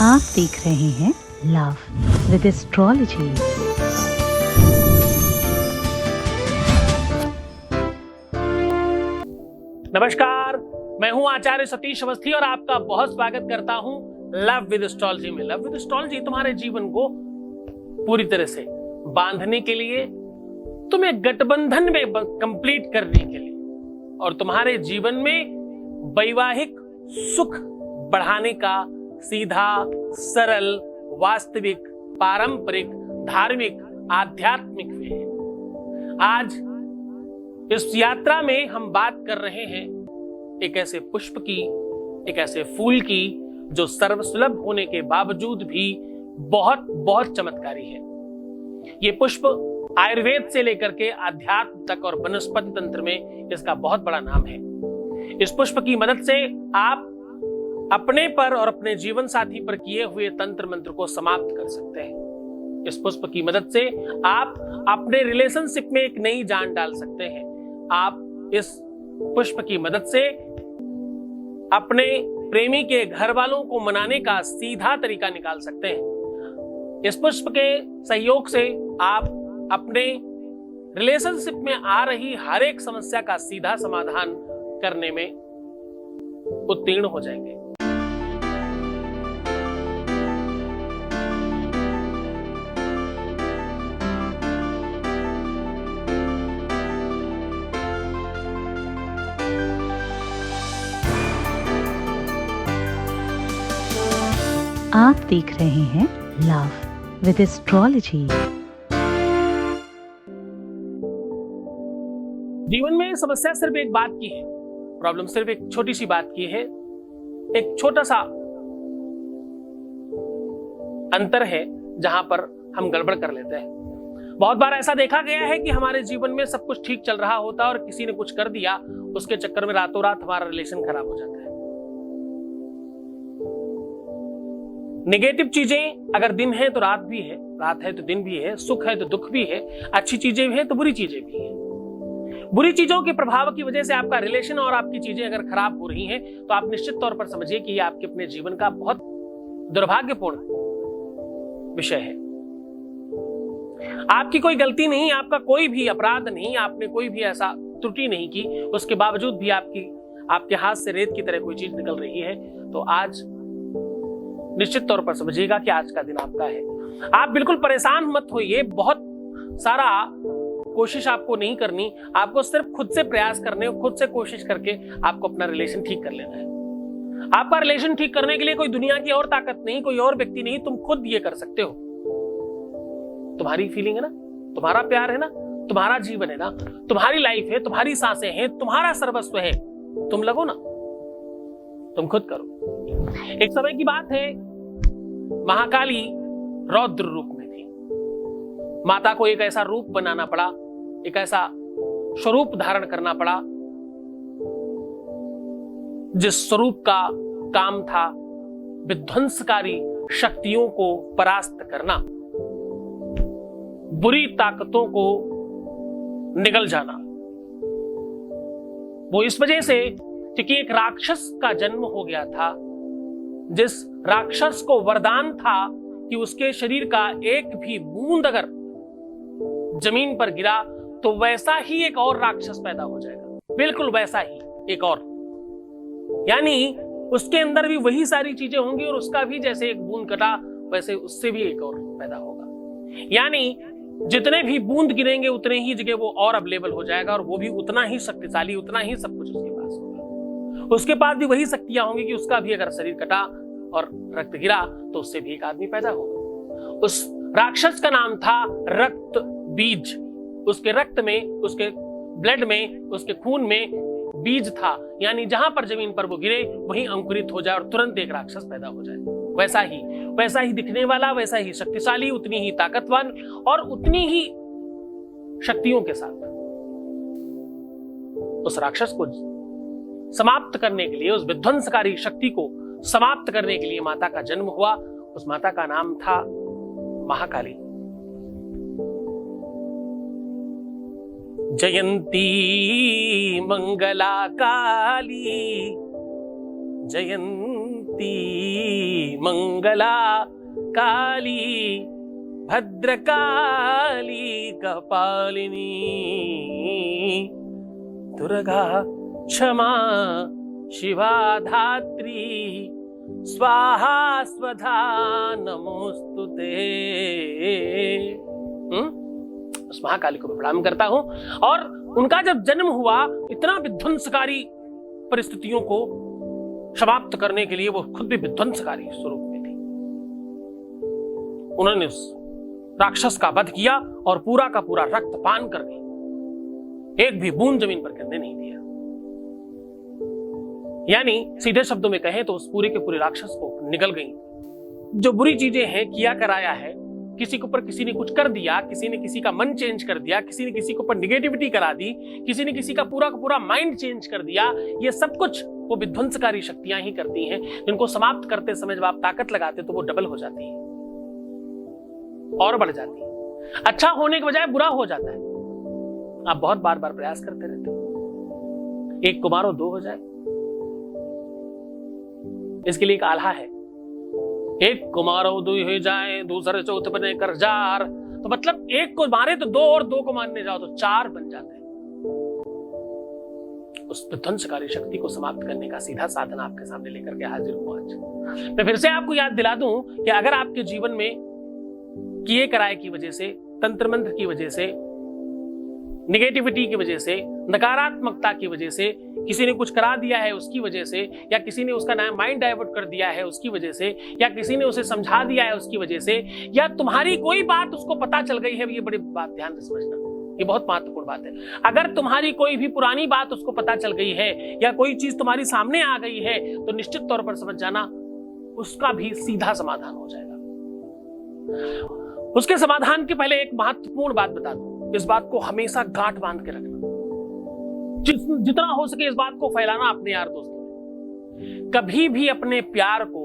आप देख रहे हैं लव विद एस्ट्रोलॉजी। नमस्कार, मैं हूं आचार्य सतीश अवस्थी और आपका बहुत स्वागत करता हूं लव विद एस्ट्रोलॉजी में। लव विद एस्ट्रोलॉजी तुम्हारे जीवन को पूरी तरह से बांधने के लिए, तुम्हें गठबंधन में कंप्लीट करने के लिए और तुम्हारे जीवन में वैवाहिक सुख बढ़ाने का सीधा, सरल, वास्तविक, पारंपरिक, धार्मिक, आध्यात्मिक वे है। आज इस यात्रा में हम बात कर रहे हैं एक ऐसे पुष्प की, एक ऐसे फूल की जो सर्वसुलभ होने के बावजूद भी बहुत बहुत चमत्कारी है। ये पुष्प आयुर्वेद से लेकर के अध्यात्म तक और वनस्पति तंत्र में इसका बहुत बड़ा नाम है। इस पुष्प की मदद से आप अपने पर और अपने जीवन साथी पर किए हुए तंत्र मंत्र को समाप्त कर सकते हैं। इस पुष्प की मदद से आप अपने रिलेशनशिप में एक नई जान डाल सकते हैं। आप इस पुष्प की मदद से अपने प्रेमी के घर वालों को मनाने का सीधा तरीका निकाल सकते हैं। इस पुष्प के सहयोग से आप अपने रिलेशनशिप में आ रही हर एक समस्या का सीधा समाधान करने में उत्तीर्ण हो जाएंगे। आप देख रहे हैं लव विद एस्ट्रोलॉजी। जीवन में समस्या सिर्फ एक बात की है, प्रॉब्लम सिर्फ एक छोटी सी बात की है, एक छोटा सा अंतर है जहां पर हम गड़बड़ कर लेते हैं। बहुत बार ऐसा देखा गया है कि हमारे जीवन में सब कुछ ठीक चल रहा होता है और किसी ने कुछ कर दिया, उसके चक्कर में रातों रात हमारा रिलेशन खराब हो जाता है। नेगेटिव चीजें अगर दिन है तो रात भी है, रात है तो दिन भी है, सुख है तो दुख भी है, अच्छी चीजें भी है तो बुरी चीजें भी है। बुरी चीजों के प्रभाव की वजह से आपका रिलेशन और आपकी चीजें अगर खराब हो रही हैं तो आप निश्चित तौर पर समझिए कि यह आपके अपने जीवन का बहुत दुर्भाग्यपूर्ण विषय है। आपकी कोई गलती नहीं, आपका कोई भी अपराध नहीं, आपने कोई भी ऐसा त्रुटि नहीं की, उसके बावजूद भी आपके हाथ से रेत की तरह कोई चीज निकल रही है। तो आज निश्चित तौर पर समझिएगा कि आज का दिन आपका है। आप बिल्कुल परेशान मत होइए, बहुत सारा कोशिश आपको नहीं करनी, आपको सिर्फ खुद से प्रयास करने और खुद से कोशिश करके आपको अपना रिलेशन ठीक कर लेना है। आपका रिलेशन ठीक करने के लिए कोई दुनिया की और ताकत नहीं, कोई और व्यक्ति नहीं, तुम खुद ये कर सकते हो। तुम्हारी फीलिंग है ना, तुम्हारा प्यार है ना, तुम्हारा जीवन है ना, तुम्हारी लाइफ है, तुम्हारी सांसें हैं, तुम्हारा सर्वस्व है। तुम लगो ना, तुम खुद करो। एक समय की बात है, महाकाली रौद्र रूप में थी। माता को एक ऐसा रूप बनाना पड़ा, एक ऐसा स्वरूप धारण करना पड़ा जिस स्वरूप का काम था विध्वंसकारी शक्तियों को परास्त करना, बुरी ताकतों को निगल जाना। वो इस वजह से क्योंकि एक राक्षस का जन्म हो गया था, जिस राक्षस को वरदान था कि उसके शरीर का एक भी बूंद अगर जमीन पर गिरा तो वैसा ही एक और राक्षस पैदा हो जाएगा, बिल्कुल वैसा ही एक और। यानी उसके अंदर भी वही सारी चीजें होंगी और उसका भी जैसे एक बूंद कटा वैसे उससे भी एक और पैदा होगा। यानी जितने भी बूंद गिरेंगे उतने ही जगह वो और अवेलेबल हो जाएगा और वो भी उतना ही शक्तिशाली, उतना ही सब कुछ उसके पास होगा। उसके पास भी वही शक्तियां होंगी कि उसका भी अगर शरीर कटा और रक्त गिरा तो उससे भी एक आदमी पैदा होगा। उस राक्षस का नाम था रक्त बीज। उसके रक्त में, उसके ब्लड में, उसके खून में बीज था, यानी जहां पर जमीन पर वो गिरे वहीं अंकुरित हो जाए और तुरंत एक राक्षस पैदा हो जाए। वैसा ही दिखने वाला, वैसा ही शक्तिशाली, उतनी ही ताकतवान और उतनी ही शक्तियों के साथ। उस राक्षस को समाप्त करने के लिए, उस विध्वंसकारी शक्ति को समाप्त करने के लिए माता का जन्म हुआ। उस माता का नाम था महाकाली। जयंती मंगला काली, जयंती मंगला काली भद्रकाली कपालिनी दुर्गा क्षमा शिवा धात्री स्वाहा स्वधा नमोस्तुते। उस महाकाली को मैं प्रणाम करता हूं। और उनका जब जन्म हुआ, इतना विध्वंसकारी परिस्थितियों को समाप्त करने के लिए वो खुद भी विध्वंसकारी स्वरूप में थी। उन्होंने उस राक्षस का वध किया और पूरा का पूरा रक्त पान करके एक भी बूंद जमीन पर गिरने नहीं दिया। यानी सीधे शब्दों में कहें तो उस पूरे के पूरे राक्षस को निगल गई। जो बुरी चीजें हैं, किया कराया है, किसी के ऊपर किसी ने कुछ कर दिया, किसी ने किसी का मन चेंज कर दिया, किसी ने किसी के ऊपर निगेटिविटी करा दी, किसी ने किसी का पूरा माइंड चेंज कर दिया, ये सब कुछ वो विध्वंसकारी शक्तियां ही करती हैं, जिनको समाप्त करते समय जब आप ताकत लगाते तो वो डबल हो जाती है और बढ़ जाती है। अच्छा होने के बजाय बुरा हो जाता है। आप बहुत बार बार प्रयास करते रहते हो, एक को मारो दो हो जाए। इसके लिए एक आल्हा है, एक को मारो दो हो जाए, दूसरे चौथे बने करजार। तो मतलब एक को मारे तो दो, और दो को मारने जाओ तो चार बन जाते हैं। उस विध्वंसकारी शक्ति को समाप्त करने का सीधा साधन आपके सामने लेकर के हाजिर हूं आज। मैं फिर से आपको याद दिला दूं कि अगर आपके जीवन में किए कराए की वजह से, तंत्र मंत्र की वजह से, निगेटिविटी की वजह से, नकारात्मकता की वजह से, किसी ने कुछ करा दिया है उसकी वजह से, या किसी ने उसका माइंड डाइवर्ट कर दिया है उसकी वजह से, या किसी ने उसे समझा दिया है उसकी वजह से, या तुम्हारी कोई बात उसको पता चल गई है, ये बड़ी बात ध्यान से समझना, ये बहुत महत्वपूर्ण बात है। अगर तुम्हारी कोई भी पुरानी बात उसको पता चल गई है, या कोई चीज तुम्हारी सामने आ गई है, तो निश्चित तौर पर समझ जाना उसका भी सीधा समाधान हो जाएगा। उसके समाधान के पहले एक महत्वपूर्ण बात बता दूं, इस बात को हमेशा गांठ बांध के रखना, जितना हो सके इस बात को फैलाना अपने यार दोस्तों में। कभी भी अपने प्यार को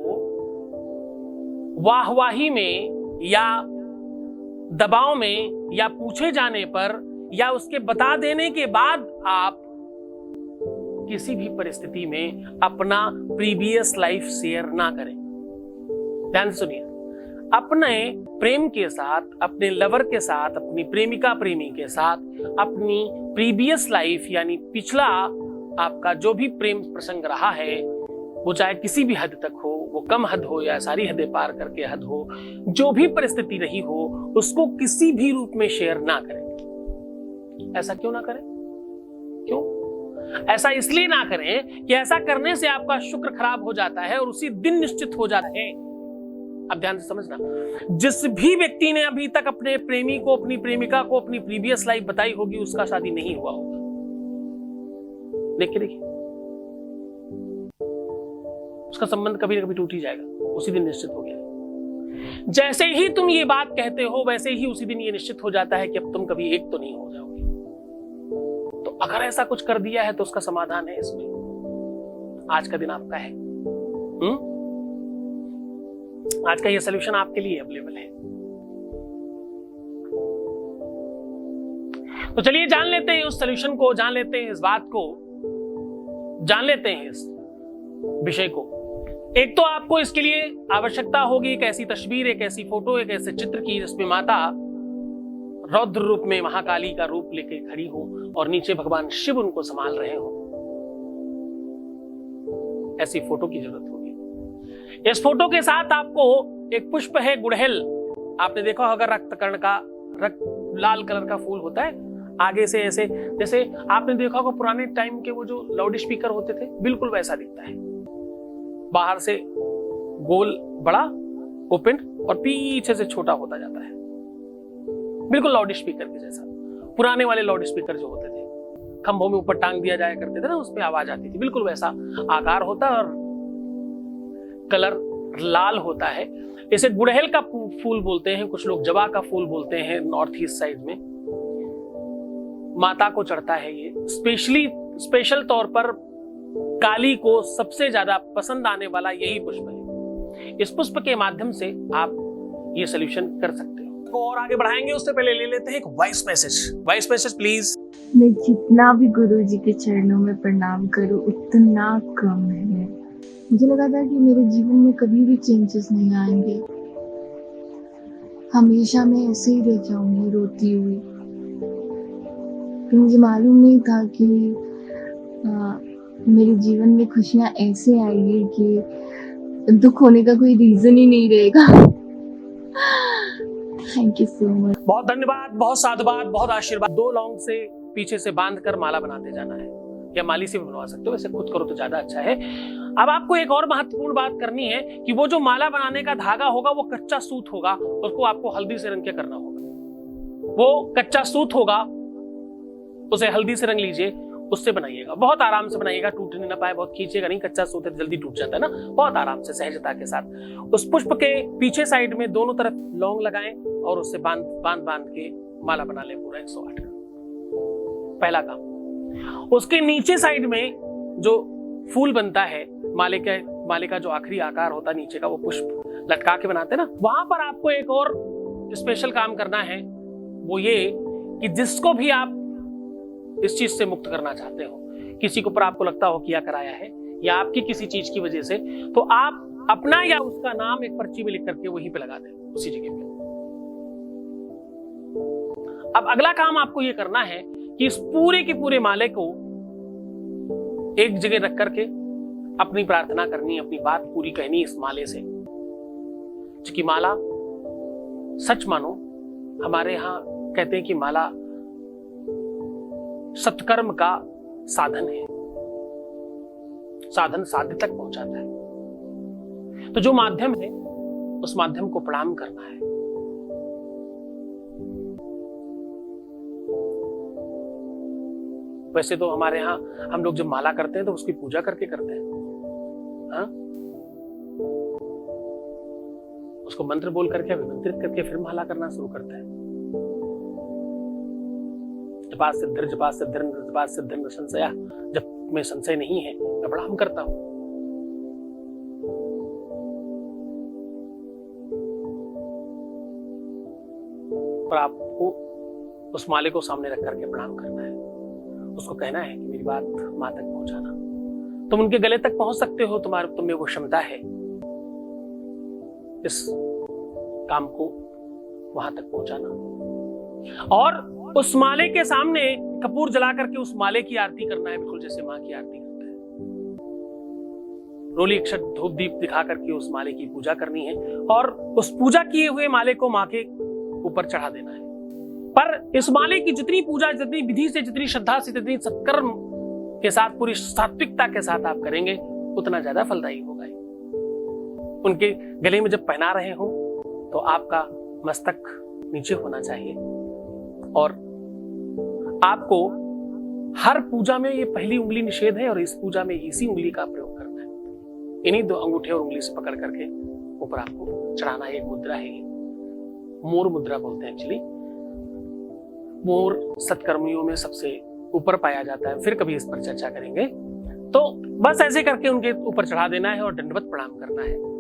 वाहवाही में या दबाव में या पूछे जाने पर या उसके बता देने के बाद आप किसी भी परिस्थिति में अपना प्रीवियस लाइफ शेयर ना करें। ध्यान सुनिए, अपने प्रेम के साथ, अपने लवर के साथ, अपनी प्रेमिका प्रेमी के साथ अपनी प्रीवियस लाइफ यानी पिछला आपका जो भी प्रेम प्रसंग रहा है, वो चाहे किसी भी हद तक हो, वो कम हद हो या सारी हदें पार करके हद हो, जो भी परिस्थिति रही हो, उसको किसी भी रूप में शेयर ना करें। ऐसा क्यों ना करें? क्यों? ऐसा इसलिए ना करें कि ऐसा करने से आपका शुक्र खराब हो जाता है और उसी दिन निश्चित हो जाता है। अब ध्यान से समझना, जिस भी व्यक्ति ने अभी तक अपने प्रेमी को, अपनी प्रेमिका को अपनी प्रीवियस लाइफ बताई होगी, उसका शादी नहीं हुआ होगा। देखिए उसका संबंध कभी ना कभी टूट ही जाएगा, उसी दिन निश्चित हो गया। जैसे ही तुम ये बात कहते हो, वैसे ही उसी दिन ये निश्चित हो जाता है कि अब तुम कभी एक तो नहीं हो जाओगे। तो अगर ऐसा कुछ कर दिया है तो उसका समाधान है इसमें। आज का दिन आपका है। आज का ये सोल्यूशन आपके लिए अवेलेबल है। तो चलिए जान लेते हैं उस सोल्यूशन को, जान लेते हैं इस बात को, जान लेते हैं इस विषय को। एक तो आपको इसके लिए आवश्यकता होगी एक ऐसी तस्वीर, एक ऐसी फोटो, एक ऐसे चित्र की जिसमें माता रौद्र रूप में महाकाली का रूप लेके खड़ी हो और नीचे भगवान शिव उनको संभाल रहे हो। ऐसी फोटो की जरूरत होगी। इस फोटो के साथ आपको एक पुष्प है गुड़हल, आपने देखा होगा रक्तकर्ण का, लाल कलर का फूल होता है, आगे से ऐसे, जैसे आपने देखा होगा पुराने टाइम के वो जो लाउड स्पीकर होते थे, बिल्कुल वैसा दिखता है। बाहर से गोल बड़ा ओपन और पीछे से छोटा होता जाता है, बिल्कुल लाउड स्पीकर के जैसा। पुराने वाले लाउड स्पीकर जो होते थे, खंभों में ऊपर टांग दिया जाया करते थे ना, उसमें आवाज आती थी, बिल्कुल वैसा आकार होता है और कलर लाल होता है। इसे गुड़हल का फूल बोलते हैं, कुछ लोग जवा का फूल बोलते हैं नॉर्थ ईस्ट साइड में। माता को चढ़ता है ये, स्पेशल तौर पर काली को सबसे ज्यादा पसंद आने वाला यही पुष्प है। इस पुष्प के माध्यम से आप ये सोल्यूशन कर सकते हो। और आगे बढ़ाएंगे उससे पहले ले लेते हैं एक वॉइस मैसेज प्लीज। मैं जितना भी गुरु जी के चरणों में प्रणाम करूं उतना कम है। मुझे लगा था कि मेरे जीवन में कभी भी चेंजेस नहीं आएंगे, हमेशा मैं ऐसे ही रह जाऊंगी रोती हुई। फिर मुझे मालूम नहीं था कि मेरे जीवन में खुशियाँ ऐसे आएगी कि दुख होने का कोई रीजन ही नहीं रहेगा। Thank you so much. बहुत धन्यवाद, बहुत साधुवाद, बहुत आशीर्वाद। 2 लौंग से पीछे से बांध कर माला बनाते जाना है, या माली से भी बनवा सकते हो, वैसे खुद करो तो ज्यादा अच्छा है। अब आपको एक और महत्वपूर्ण बात करनी है कि वो जो माला बनाने का धागा होगा वो कच्चा सूत होगा, उसको आपको हल्दी से रंग के करना होगा। वो कच्चा सूत होगा, उसे हल्दी से रंग लीजिए, उससे बनाइएगा। बहुत आराम से बनाइएगा, टूटने ना पाए, बहुत खींचेगा नहीं, कच्चा सूत है जल्दी टूट जाता है ना। बहुत आराम से, सहजता के साथ उस पुष्प के पीछे साइड में दोनों तरफ लौंग लगाएं और उससे बांध के माला बना ले पूरा 108 का। पहला काम। उसके नीचे साइड में जो फूल बनता है, माले का जो आखिरी आकार होता है नीचे का, वो पुष्प लटका के बनाते हैं ना, वहां पर आपको एक और स्पेशल काम करना है। वो ये कि जिसको भी आप इस चीज से मुक्त करना चाहते हो, किसी के ऊपर आपको लगता हो किया कराया है या आपकी किसी चीज की वजह से, तो आप अपना या उसका नाम एक पर्ची में लिख करके वहीं पे लगा दें, उसी जगह पे। अब अगला काम आपको ये करना है कि इस पूरे के पूरे माले को एक जगह रख करके अपनी प्रार्थना करनी, अपनी बात पूरी कहनी इस माले से। क्योंकि माला, सच मानो, हमारे यहां कहते हैं कि माला सत्कर्म का साधन है, साधन साध्य तक पहुंचाता है। तो जो माध्यम है उस माध्यम को प्रणाम करना है। वैसे तो हमारे यहाँ हम लोग जब माला करते हैं तो उसकी पूजा करके करते हैं, हाँ? उसको मंत्र बोल करके अभिमंत्रित करके फिर माला करना शुरू करते हैं। जपा सिद्धिर जपा सिद्धिर जपा सिद्धिर न संशया, जब में संशय नहीं है मैं प्रणाम करता हूं। पर आपको उस माले को सामने रख करके प्रणाम करना है। उसको कहना है कि मेरी बात मां तक पहुंचाना। तुम उनके गले तक पहुंच सकते हो, तुम्हें वो क्षमता है इस काम को वहां तक पहुंचाना। और उस माले के सामने कपूर जला करके उस माले की आरती करना है, बिल्कुल जैसे मां की आरती करते हैं। रोली अक्षत धूप दीप दिखा करके उस माले की पूजा करनी है और उस पूजा किए हुए माले को मां के ऊपर चढ़ा देना है। पर इस माले की जितनी पूजा, जितनी विधि से, जितनी श्रद्धा से, जितनी सत्कर्म के साथ, पूरी सात्विकता के साथ आप करेंगे, उतना ज्यादा फलदायी होगा। उनके गले में जब पहना रहे हो तो आपका मस्तक नीचे होना चाहिए और आपको हर पूजा में ये पहली उंगली निषेध है और इस पूजा में इसी उंगली का प्रयोग करना है। इन्हीं 2 अंगूठे और उंगली से पकड़ करके ऊपर आपको चढ़ाना। एक मुद्रा है, मोर मुद्रा बोलते हैं एक्चुअली। मोर सत्कर्मियों में सबसे ऊपर पाया जाता है, फिर कभी इस पर चर्चा करेंगे। तो बस ऐसे करके उनके ऊपर चढ़ा देना है और दंडवत प्रणाम करना है।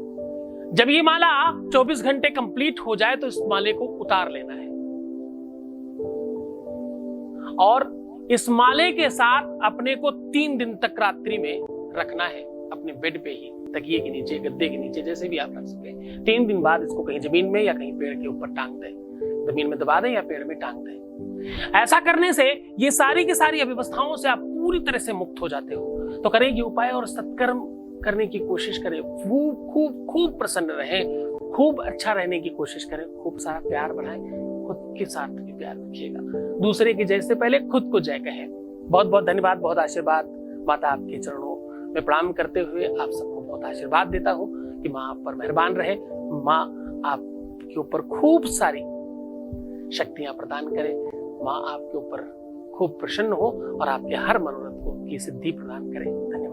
जब ये माला 24 घंटे कंप्लीट हो जाए तो इस माले को उतार लेना है और इस माले के साथ अपने को 3 दिन तक रात्रि में रखना है, अपने बेड पे ही, तकिए के नीचे, गद्दे के नीचे, जैसे भी आप रख सके। 3 दिन बाद इसको कहीं जमीन में या कहीं पेड़ के ऊपर टांग दें, जमीन में दबा दें या पेड़ में टांग दें। ऐसा करने से ये सारी की सारी अव्यवस्थाओं से आप पूरी तरह से मुक्त हो जाते हो। तो करें ये उपाय और सत्कर्म करने की कोशिश करें, खूब खूब खूब प्रसन्न रहें, खूब अच्छा रहने की कोशिश करें, खूब सारा प्यार बढ़ाएं, खुद के साथ भी प्यार रखिएगा, दूसरे की जय से पहले खुद को जय कहें। बहुत बहुत धन्यवाद, बहुत आशीर्वाद। माता आपके चरणों में प्रणाम करते हुए आप सबको बहुत आशीर्वाद देता हूँ कि माँ आप पर मेहरबान रहे, माँ आपके ऊपर खूब सारी शक्तियां प्रदान करे, माँ आपके ऊपर खूब प्रसन्न हो और आपके हर मनोरथ को की सिद्धि प्रदान करे। धन्यवाद।